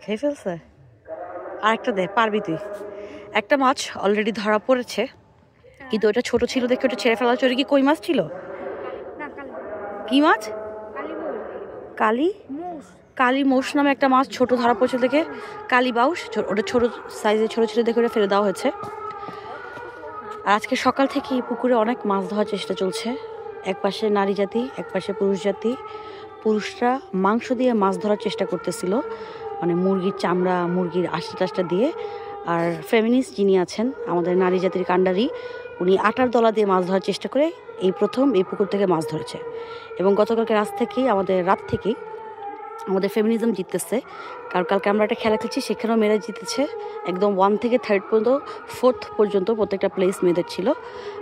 খেয়ে ফেলছে? আরেকটা দে, পারবি তুই। একটা মাছ অলরেডি ধরা পড়েছে, কিন্তু ওটা ছোট ছিল দেখে ওটা ছেড়ে ফেলা হচ্ছে। ওটা কি কই মাছ ছিল? কি মাছ? কালী কালী মৌস নামে একটা মাছ ছোট ধরা পড়েছে দেখে কালী বাউস, ওটা ছোট সাইজে ছোট ছিল দেখে ওটা ফেলে দেওয়া হয়েছে। আর আজকে সকাল থেকে এই পুকুরে অনেক মাছ ধরার চেষ্টা চলছে। এক পাশে নারী জাতি, এক পাশে পুরুষ জাতি। পুরুষরা মাংস দিয়ে মাছ ধরার চেষ্টা করতেছিল, মানে মুরগির চামড়া, মুরগির আষ্টা টাষ্টা দিয়ে। আর ফেমিনিস্ট যিনি আছেন আমাদের নারী জাতির কাণ্ডারি, উনি আটার দলা দিয়ে মাছ ধরার চেষ্টা করে এই প্রথম এই পুকুর থেকে মাছ ধরেছে। এবং গতকালকে রাত থেকেই আমাদের ফেমিনিজম জিততেছে। কারণ কালকে আমরা একটা খেলা খেলছি, সেখানেও মেয়েরা জিতেছে। একদম 1 থেকে 3 পর্যন্ত, 4th পর্যন্ত প্রত্যেকটা প্লেস মেয়েদের ছিল।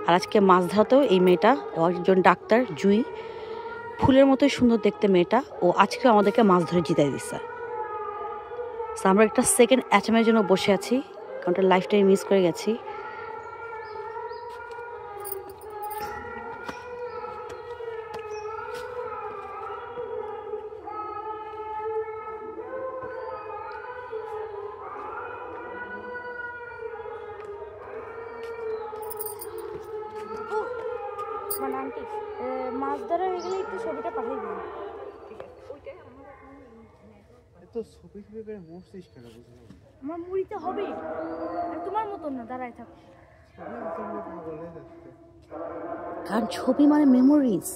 আর আজকে মাছ ধরাতেও এই মেয়েটা, ও একজন ডাক্তার, জুই, ফুলের মতোই সুন্দর দেখতে মেয়েটা, ও আজকে আমাদেরকে মাছ ধরে জিতাই দিচ্ছে। সো আমরা একটা সেকেন্ড অ্যাটেম্পের জন্য বসে আছি, কারণ লাইফটাই মিস করে গেছি। মানে আন্টি মাছ ধরা হয়ে গেলে একটু ছবিটা পাঠিয়ে দিন। আমার মুড়িতে হবে, তোমার মতন না, দাঁড়ায় থাক। কারণ ছবি মানে মেমোরিজ,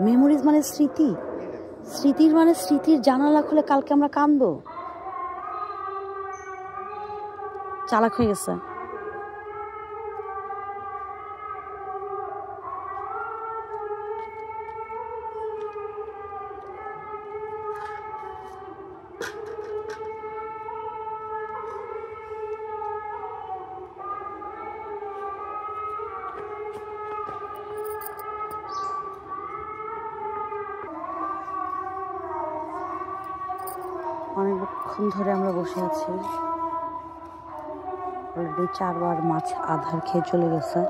মেমোরিজ মানে স্মৃতি, স্মৃতির মানে স্মৃতির জানালা খুলে কালকে আমরা কাঁদবো। চালাক হয়ে গেছে। অনেকক্ষণ ধরে আমরা বসে আছি, অলরেডি 4 বার মাছ আধার খেয়ে চলে গেছে।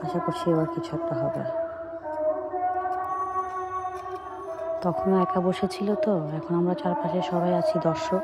আশা করছি এবার কিছু একটা হবে। তখনও একা বসেছিল, তো এখন আমরা চারপাশে সবাই আছি দর্শক।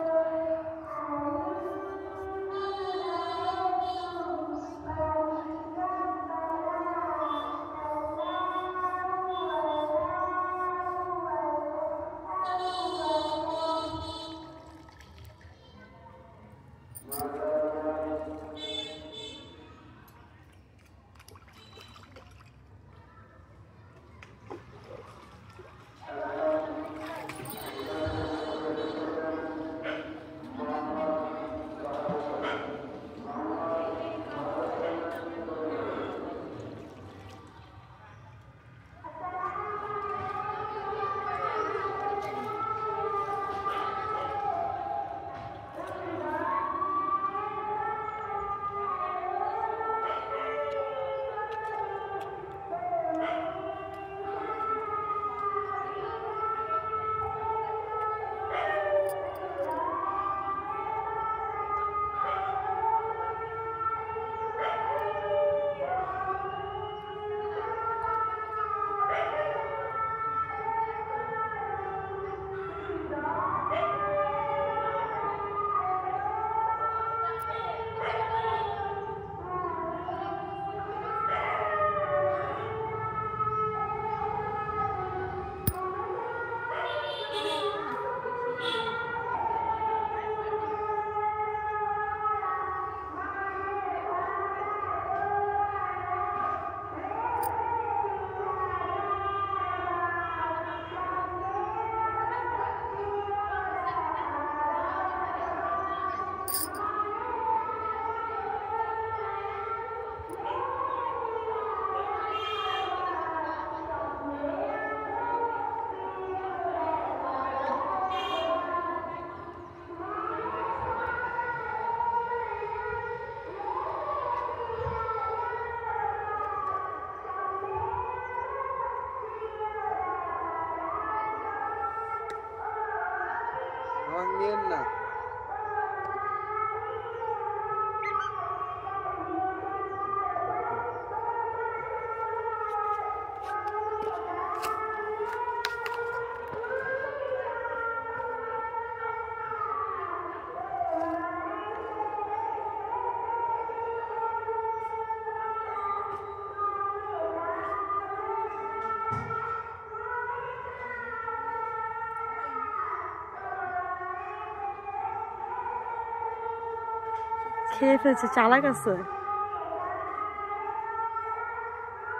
খেয়ে ফেলছে, চালাক আছে।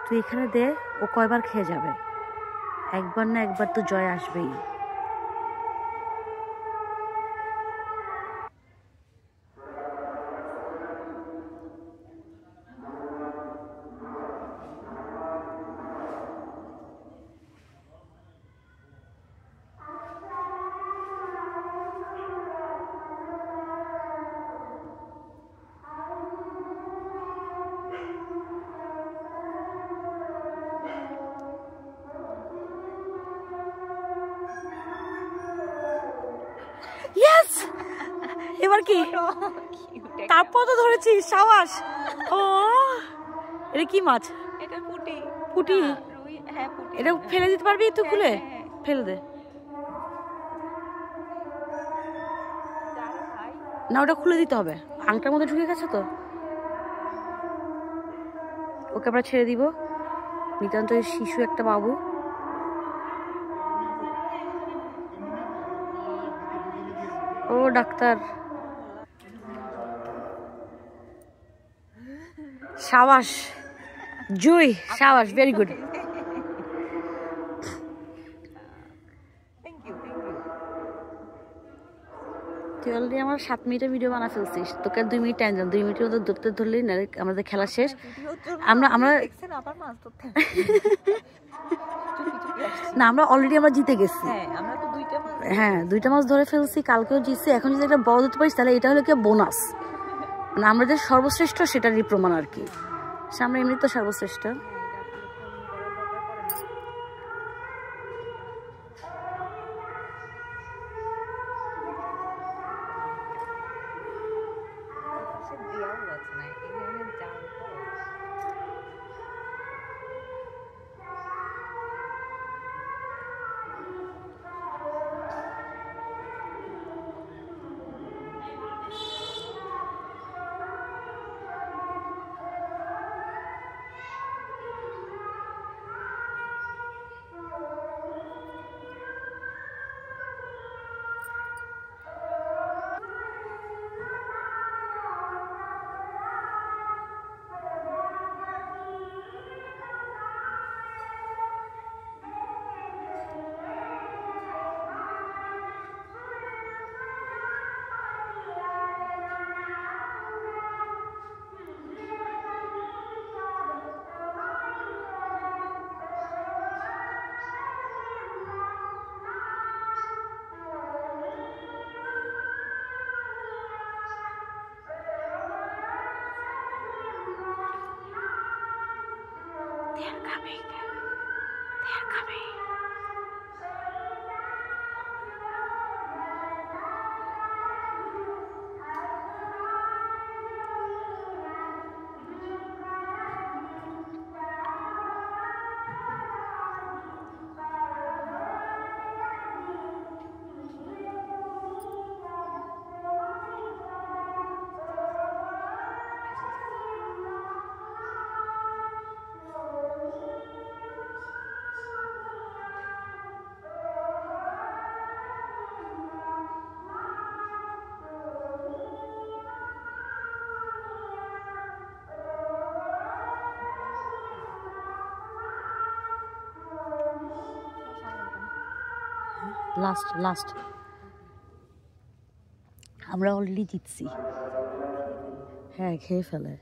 তুই এখানে দে, ও কয়বার খেয়ে যাবে? একবার না একবার তো জয় আসবেই। ইয়েস, এবার কি? তারপর তো ধরেছিস, সাবাস। ও, এটা কি মাছ? এটা পুঁটি। পুঁটি? রুই, হ্যাঁ পুঁটি। এটা ফেলে দিতে পারবি তুই খুলে? ফেলে দে না, ওটা খুলে দিতে হবে, আংটার মধ্যে ঢুকে গেছে তো। ওকে আমরা ছেড়ে দিব, নিতান্ত শিশু একটা বাবু। ও ডাক্তার, সাবাস জুই, সাবাস, ভেরি গুড। তুই অলরেডি আমার 7 মিনিটের ভিডিও বানা ফেলছিস, তোকে 2 মিনিট টাইম দিলাম, 2 মিনিটের মধ্যে ধরতে ধরলি না, আমাদের খেলা শেষ। আমরা না, আমরা অলরেডি আমরা জিতে গেছি। হ্যাঁ, 2টা মাছ ধরে ফেলছি, কালকেও জিতছি। এখন যদি একটা বড় ধরতে পারিস তাহলে এটা হলো কি বোনাস, মানে আমরা যে সর্বশ্রেষ্ঠ সেটারই প্রমাণ আর কি। আমরা এমনি তো সর্বশ্রেষ্ঠ। লাস্ট লাস্ট, আমরা অলরেডি জিতছি। হ্যাঁ, খেয়ে ফেলে।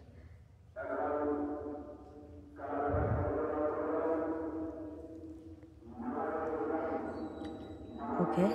ওকে,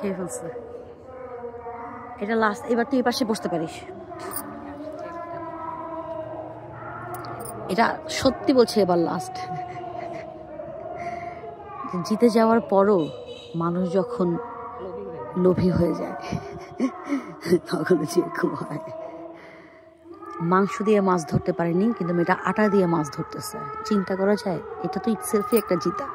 খেয়ে ফেলছে। এটা লাস্ট, এবার তুই এই পাশে বসতে পারিস। এটা সত্যি বলছে এবার লাস্ট। জিতে যাওয়ার পরও মানুষ যখন লোভী হয়ে যায় তখন যে খুব হয়। মাংস দিয়ে মাছ ধরতে পারেনি, কিন্তু মেয়েটা আটা দিয়ে মাছ ধরতেছে। চিন্তা করা যায়? এটা তো ইটসেলফই একটা জিতা।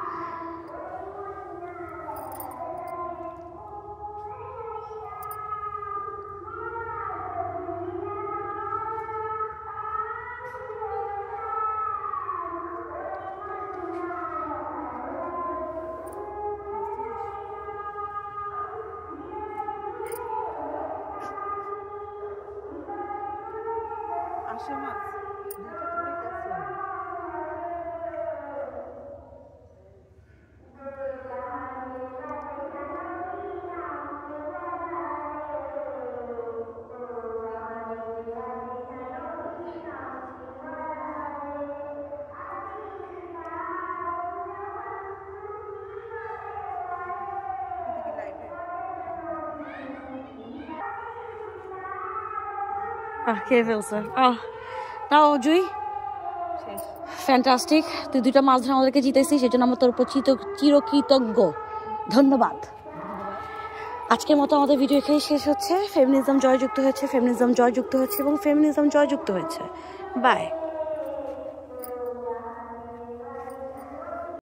খেয়ে ফেলছে। তাও জুই ফ্যান্টাস্টিক, তুই 2টা মাছ ধরে আমাদেরকে জিতেছিস, সেজন্য আমরা তোর উপর চিরকৃতজ্ঞ। ধন্যবাদ। আজকের মতো আমাদের ভিডিও এখানেই শেষ হচ্ছে। ফেমিনিজম জয়যুক্ত হয়েছে, ফেমিনিজম জয়যুক্ত হয়েছে এবং ফেমিনিজম জয়যুক্ত হয়েছে। বাই।